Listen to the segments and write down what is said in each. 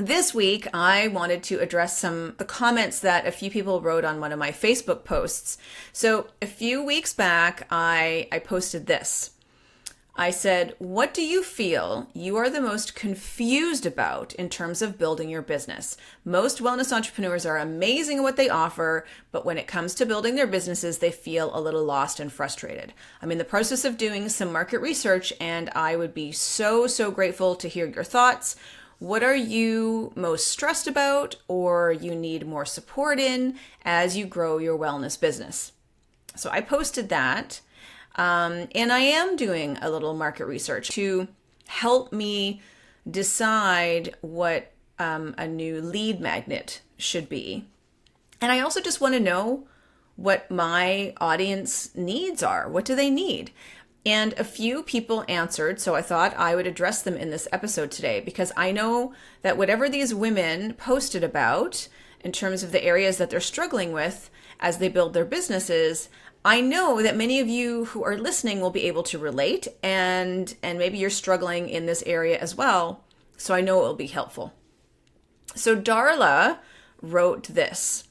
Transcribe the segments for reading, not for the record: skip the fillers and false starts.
this week, I wanted to address the comments that a few people wrote on one of my Facebook posts. So a few weeks back, I posted this. I said, what do you feel you are the most confused about in terms of building your business? Most wellness entrepreneurs are amazing at what they offer, but when it comes to building their businesses, they feel a little lost and frustrated. I'm in the process of doing some market research, and I would be so grateful to hear your thoughts. What are you most stressed about or you need more support in as you grow your wellness business? So I posted that. And I am doing a little market research to help me decide what a new lead magnet should be. And I also just want to know what my audience needs are. What do they need? And a few people answered, so I thought I would address them in this episode today, because I know that whatever these women posted about in terms of the areas that they're struggling with as they build their businesses, I know that many of you who are listening will be able to relate, and maybe you're struggling in this area as well. So I know it will be helpful. So Darla wrote this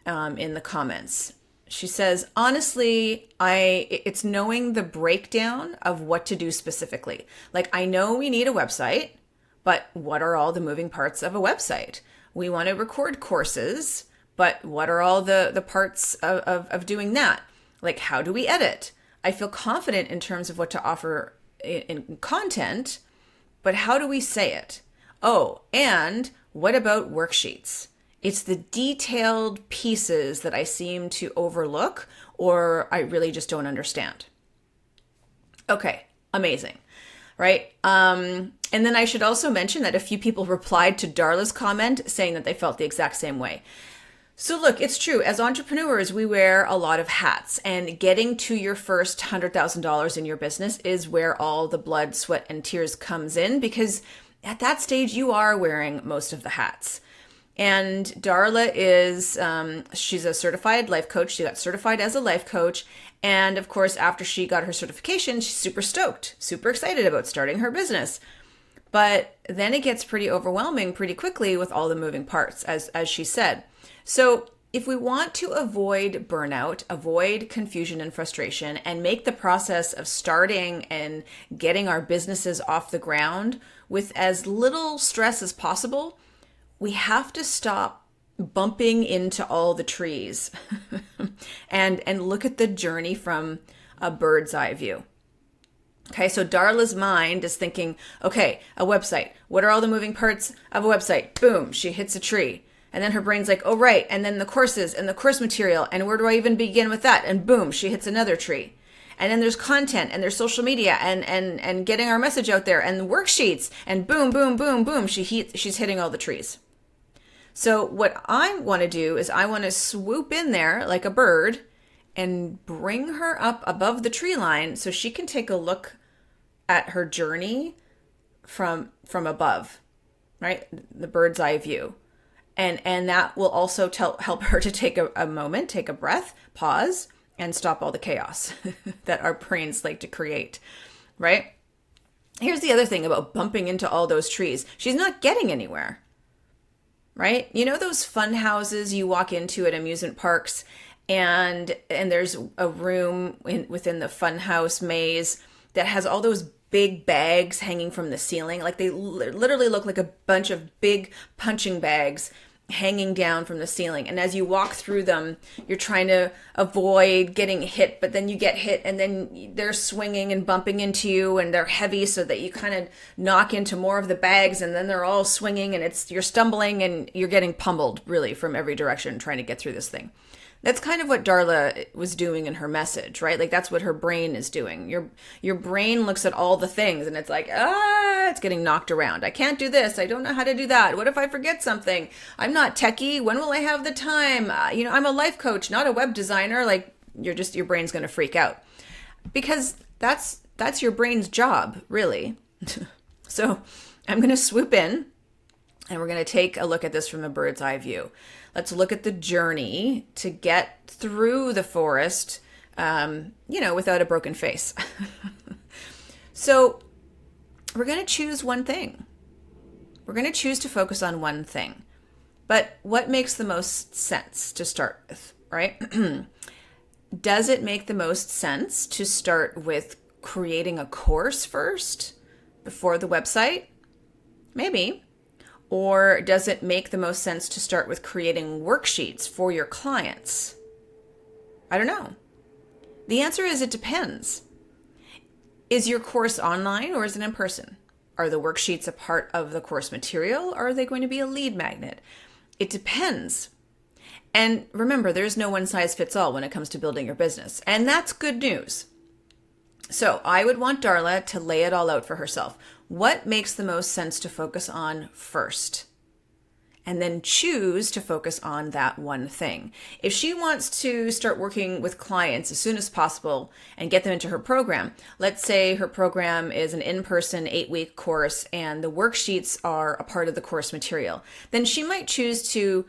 in the comments. She says, honestly, it's knowing the breakdown of what to do specifically. Like, I know we need a website, but what are all the moving parts of a website? We want to record courses, but what are all the parts of doing that? Like, how do we edit? I feel confident in terms of what to offer in content, but how do we say it? Oh, and what about worksheets? It's the detailed pieces that I seem to overlook or I really just don't understand. Okay, amazing, right? And then I should also mention that a few people replied to Darla's comment saying that they felt the exact same way. So look, it's true. As entrepreneurs, we wear a lot of hats, and getting to your first $100,000 in your business is where all the blood, sweat, and tears comes in, because at that stage, you are wearing most of the hats. And Darla she's a certified life coach. She got certified as a life coach. And of course, after she got her certification, she's super stoked, super excited about starting her business. But then it gets pretty overwhelming pretty quickly with all the moving parts, as she said. So if we want to avoid burnout, avoid confusion and frustration, and make the process of starting and getting our businesses off the ground with as little stress as possible, we have to stop bumping into all the trees and look at the journey from a bird's eye view. Okay, so Darla's mind is thinking, okay, a website. What are all the moving parts of a website? Boom, she hits a tree. And then her brain's like, oh, right. And then the courses and the course material. And where do I even begin with that? And boom, she hits another tree. And then there's content and there's social media and getting our message out there and worksheets. And boom, boom, boom, boom, she's hitting all the trees. So what I want to do is I want to swoop in there like a bird and bring her up above the tree line so she can take a look at her journey from above, right? The bird's eye view. And that will also help her to take a moment, take a breath, pause, and stop all the chaos that our brains like to create, right? Here's the other thing about bumping into all those trees. She's not getting anywhere, right? You know those fun houses you walk into at amusement parks and there's a room within the fun house maze that has all those big bags hanging from the ceiling? Like they literally look like a bunch of big punching bags hanging down from the ceiling. And as you walk through them, you're trying to avoid getting hit, but then you get hit and then they're swinging and bumping into you and they're heavy so that you kind of knock into more of the bags and then they're all swinging and you're stumbling and you're getting pummeled really from every direction trying to get through this thing. That's kind of what Darla was doing in her message, right? Like that's what her brain is doing. Your brain looks at all the things and it's like, it's getting knocked around. I can't do this. I don't know how to do that. What if I forget something? I'm not techie. When will I have the time? I'm a life coach, not a web designer. Like your brain's going to freak out because that's your brain's job, really. So I'm going to swoop in and we're going to take a look at this from a bird's eye view. Let's look at the journey to get through the forest, without a broken face. So we're going to choose one thing. We're going to choose to focus on one thing. But what makes the most sense to start with, right? Does it make the most sense to start with creating a course first before the website? Maybe. Or does it make the most sense to start with creating worksheets for your clients? I don't know. The answer is it depends. Is your course online or is it in person? Are the worksheets a part of the course material or are they going to be a lead magnet? It depends. And remember, there's no one size fits all when it comes to building your business. And that's good news. So I would want Darla to lay it all out for herself. What makes the most sense to focus on first? And then choose to focus on that one thing. If she wants to start working with clients as soon as possible and get them into her program, let's say her program is an in-person 8-week course and the worksheets are a part of the course material, then she might choose to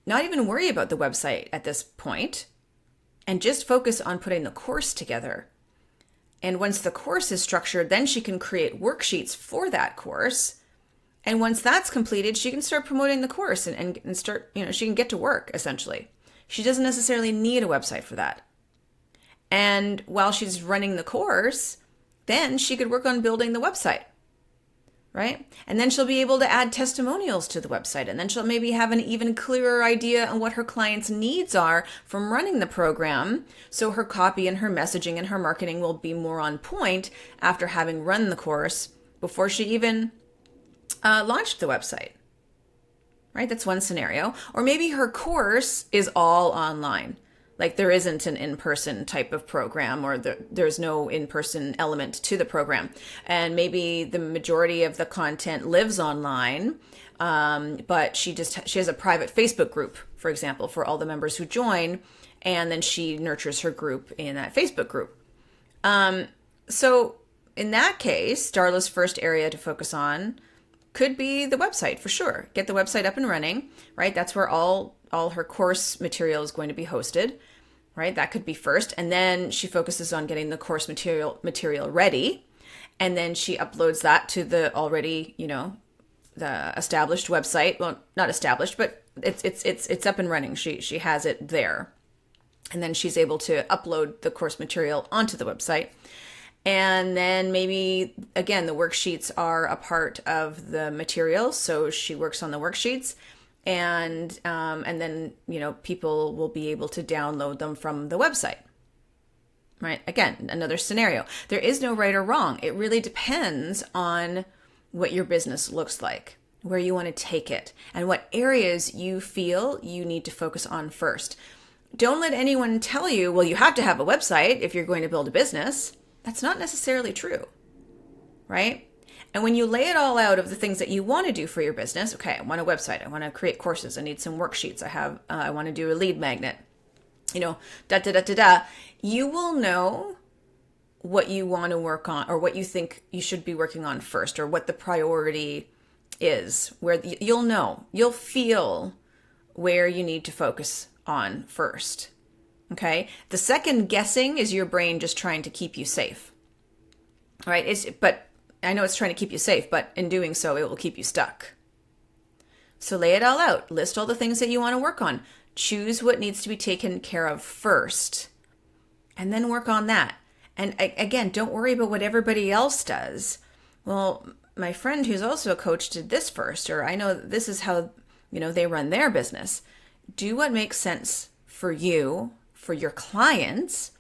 not even worry about the website at this point and just focus on putting the course together. And once the course is structured, then she can create worksheets for that course. And once that's completed, she can start promoting the course and start, she can get to work, essentially. She doesn't necessarily need a website for that. And while she's running the course, then she could work on building the website, right? And then she'll be able to add testimonials to the website. And then she'll maybe have an even clearer idea on what her clients' needs are from running the program. So her copy and her messaging and her marketing will be more on point after having run the course before she even launched the website, right? That's one scenario. Or maybe her course is all online. Like there isn't an in-person type of program or there's no in-person element to the program. And maybe the majority of the content lives online, but she has a private Facebook group, for example, for all the members who join. And then she nurtures her group in that Facebook group. So in that case, Darla's first area to focus on could be the website for sure. Get the website up and running, right? That's where all her course material is going to be hosted, right? That could be first. And then she focuses on getting the course material ready. And then she uploads that to the already, the established website. Well, not established, but it's up and running. She has it there. And then she's able to upload the course material onto the website. And then maybe, again, the worksheets are a part of the material. So she works on the worksheets and then, people will be able to download them from the website, right? Again, another scenario. There is no right or wrong. It really depends on what your business looks like, where you want to take it, and what areas you feel you need to focus on first. Don't let anyone tell you, well, you have to have a website if you're going to build a business. That's not necessarily true, right? And when you lay it all out of the things that you want to do for your business, okay, I want a website, I want to create courses, I need some worksheets, I want to do a lead magnet, you will know what you want to work on or what you think you should be working on first or what the priority is, where you'll feel where you need to focus on first. Okay. The second guessing is your brain just trying to keep you safe, right? But I know it's trying to keep you safe, but in doing so, it will keep you stuck. So lay it all out. List all the things that you want to work on. Choose what needs to be taken care of first, and then work on that. And again, don't worry about what everybody else does. Well, my friend who's also a coach did this first, or I know this is how, they run their business. Do what makes sense for you, for your clients,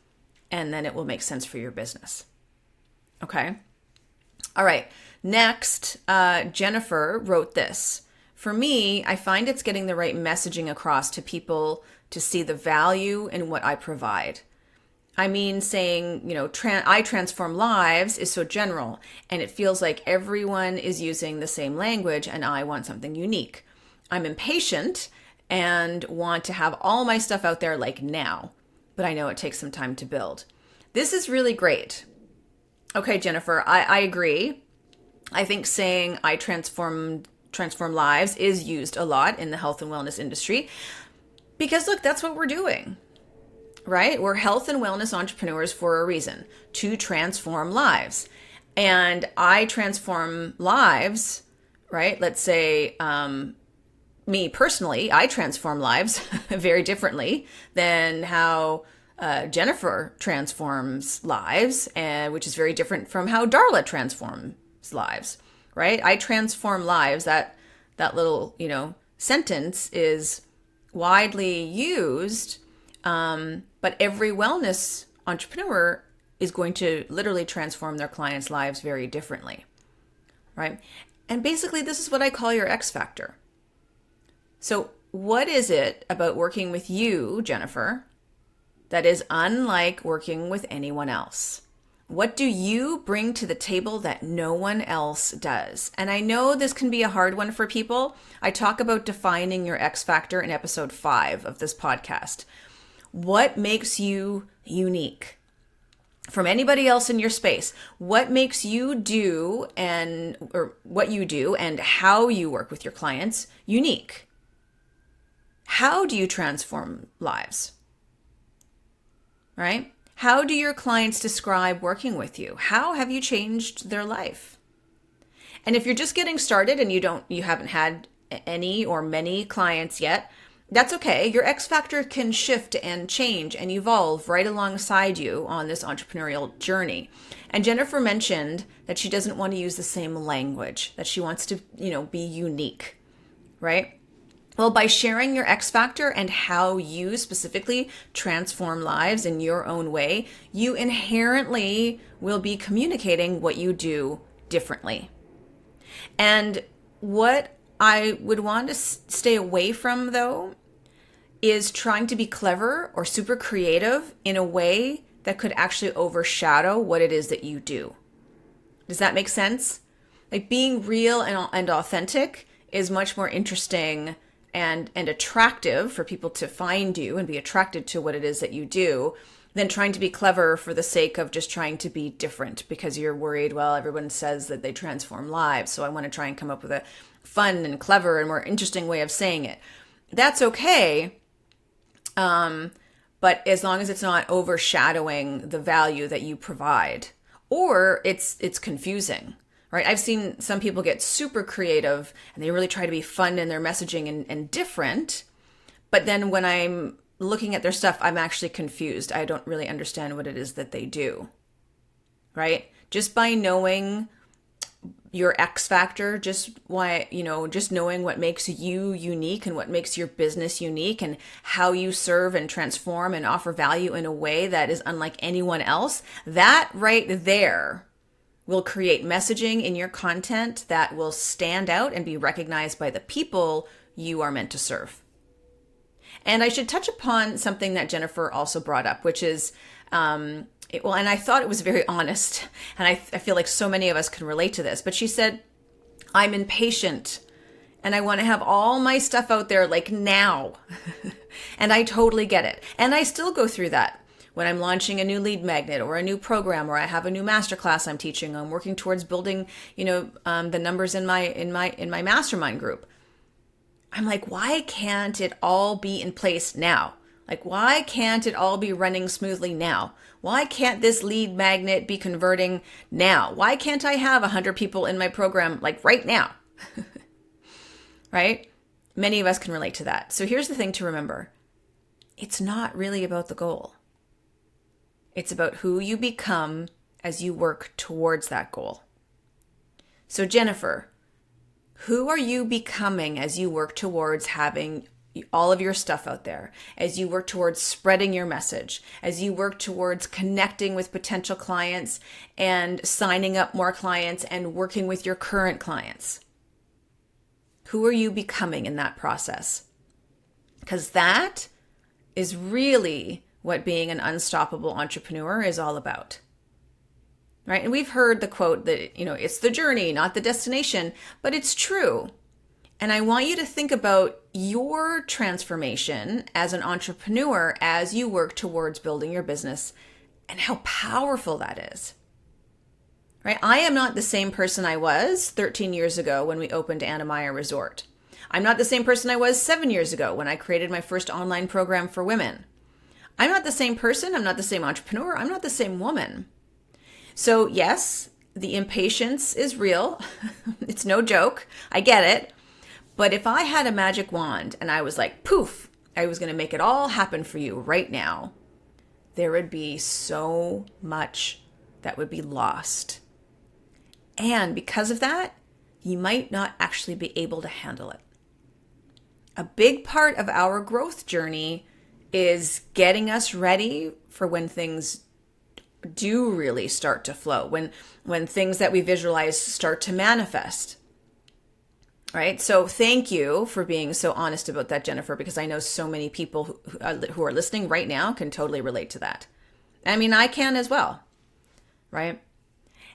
and then it will make sense for your business. Okay. All right. Next, Jennifer wrote this. For me, I find it's getting the right messaging across to people to see the value in what I provide. I mean, saying, I transform lives is so general, and it feels like everyone is using the same language, and I want something unique. I'm impatient and want to have all my stuff out there like now, but I know it takes some time to build. This is really great. Okay, Jennifer, I agree. I think saying I transform lives is used a lot in the health and wellness industry because look, that's what we're doing, right? We're health and wellness entrepreneurs for a reason, to transform lives. And I transform lives right? Let's say, me personally, I transform lives very differently than how Jennifer transforms lives, and which is very different from how Darla transforms lives, right? I transform lives. That little sentence is widely used, but every wellness entrepreneur is going to literally transform their clients' lives very differently, right? And basically, this is what I call your X factor. So what is it about working with you, Jennifer, that is unlike working with anyone else? What do you bring to the table that no one else does? And I know this can be a hard one for people. I talk about defining your X factor in episode 5 of this podcast. What makes you unique from anybody else in your space? What makes you do what you do and how you work with your clients unique? How do you transform lives? Right? How do your clients describe working with you? How have you changed their life? And if you're just getting started and you haven't had any or many clients yet, that's okay. Your X factor can shift and change and evolve right alongside you on this entrepreneurial journey. And Jennifer mentioned that she doesn't want to use the same language, that she wants to, be unique, right? Well, by sharing your X factor and how you specifically transform lives in your own way, you inherently will be communicating what you do differently. And what I would want to stay away from, though, is trying to be clever or super creative in a way that could actually overshadow what it is that you do. Does that make sense? Like, being real and authentic is much more interesting and attractive for people to find you and be attracted to what it is that you do than trying to be clever for the sake of just trying to be different because you're worried, well, everyone says that they transform lives, so I want to try and come up with a fun and clever and more interesting way of saying it. That's okay, but as long as it's not overshadowing the value that you provide, or it's confusing. Right? I've seen some people get super creative and they really try to be fun in their messaging and different. But then when I'm looking at their stuff, I'm actually confused. I don't really understand what it is that they do. Right? Just by knowing your X factor, just knowing what makes you unique and what makes your business unique and how you serve and transform and offer value in a way that is unlike anyone else, that right there will create messaging in your content that will stand out and be recognized by the people you are meant to serve. And I should touch upon something that Jennifer also brought up, which is, and I thought it was very honest, and I feel like so many of us can relate to this, but she said, I'm impatient and I want to have all my stuff out there like now. And I totally get it. And I still go through that. When I'm launching a new lead magnet or a new program, or I have a new masterclass I'm teaching, I'm working towards building, the numbers in my mastermind group. I'm like, why can't it all be in place now? Like, why can't it all be running smoothly now? Why can't this lead magnet be converting now? Why can't I have 100 people in my program like right now? Right? Many of us can relate to that. So here's the thing to remember. It's not really about the goal. It's about who you become as you work towards that goal. So Jennifer, who are you becoming as you work towards having all of your stuff out there, as you work towards spreading your message, as you work towards connecting with potential clients and signing up more clients and working with your current clients? Who are you becoming in that process? Because that is really what being an unstoppable entrepreneur is all about, right? And we've heard the quote that, it's the journey, not the destination, but it's true. And I want you to think about your transformation as an entrepreneur as you work towards building your business and how powerful that is, right? I am not the same person I was 13 years ago when we opened Anamaya Resort. I'm not the same person I was 7 years ago when I created my first online program for women. I'm not the same person. I'm not the same entrepreneur. I'm not the same woman. So yes, the impatience is real. It's no joke. I get it. But if I had a magic wand and I was like, poof, I was going to make it all happen for you right now, there would be so much that would be lost. And because of that, you might not actually be able to handle it. A big part of our growth journey is getting us ready for when things do really start to flow, when things that we visualize start to manifest. Right? So thank you for being so honest about that, Jennifer, because I know so many people who are listening right now can totally relate to that. I mean, I can as well, right?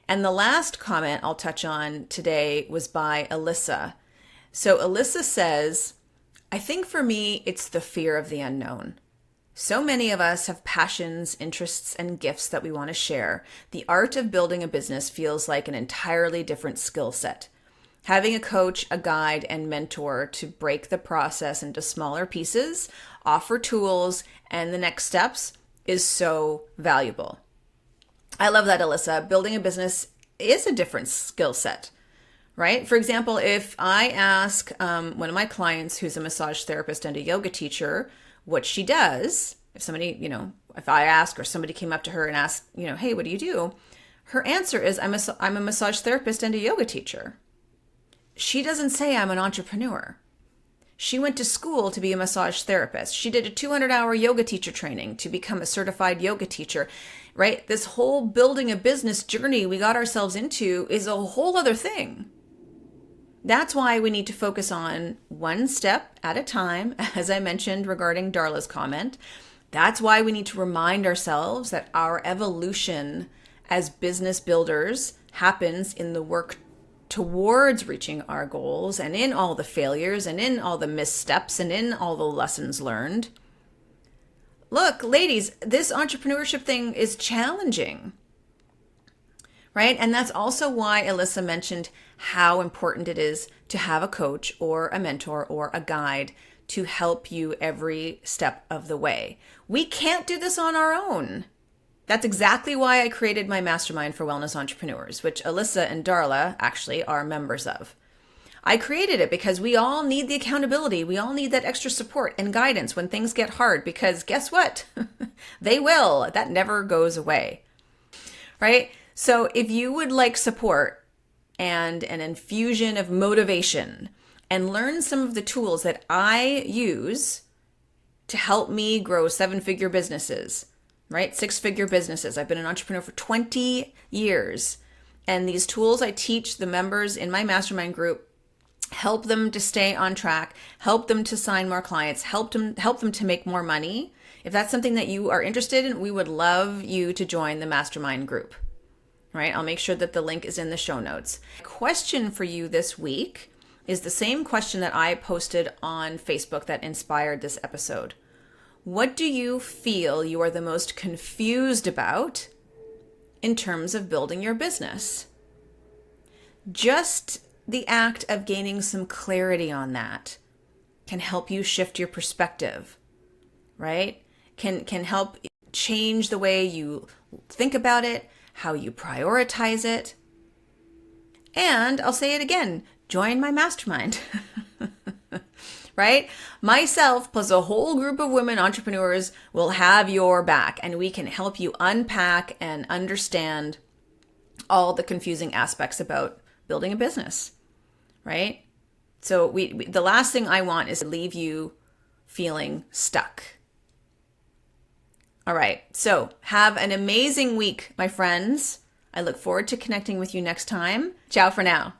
And the last comment I'll touch on today was by Alyssa. So Alyssa says, I think for me, it's the fear of the unknown. So many of us have passions, interests, and gifts that we want to share. The art of building a business feels like an entirely different skill set. Having a coach, a guide, and mentor to break the process into smaller pieces, offer tools, and the next steps is so valuable. I love that, Alyssa. Building a business is a different skill set, right? For example, if I ask one of my clients who's a massage therapist and a yoga teacher what she does, if somebody, if I ask or somebody came up to her and asked, hey, what do you do? Her answer is, I'm a massage therapist and a yoga teacher. She doesn't say I'm an entrepreneur. She went to school to be a massage therapist. She did a 200-hour yoga teacher training to become a certified yoga teacher, right? This whole building a business journey we got ourselves into is a whole other thing. That's why we need to focus on one step at a time, as I mentioned regarding Darla's comment. That's why we need to remind ourselves that our evolution as business builders happens in the work towards reaching our goals and in all the failures and in all the missteps and in all the lessons learned. Look, ladies, this entrepreneurship thing is challenging, right? And that's also why Alyssa mentioned how important it is to have a coach or a mentor or a guide to help you every step of the way. We can't do this on our own. That's exactly why I created my mastermind for wellness entrepreneurs, which Alyssa and Darla actually are members of. I created it because we all need the accountability. We all need that extra support and guidance when things get hard, because guess what? They will. That never goes away, right? So if you would like support and an infusion of motivation and learn some of the tools that I use to help me grow 7-figure businesses, right? 6-figure businesses. I've been an entrepreneur for 20 years. And these tools I teach the members in my mastermind group help them to stay on track, help them to sign more clients, help them to make more money. If that's something that you are interested in, we would love you to join the mastermind group, right? I'll make sure that the link is in the show notes. Question for you this week is the same question that I posted on Facebook that inspired this episode. What do you feel you are the most confused about in terms of building your business? Just the act of gaining some clarity on that can help you shift your perspective, right? Can help change the way you think about it, how you prioritize it. And I'll say it again, join my mastermind. Right? Myself plus a whole group of women entrepreneurs will have your back, and we can help you unpack and understand all the confusing aspects about building a business, right? So the last thing I want is to leave you feeling stuck. All right. So have an amazing week, my friends. I look forward to connecting with you next time. Ciao for now.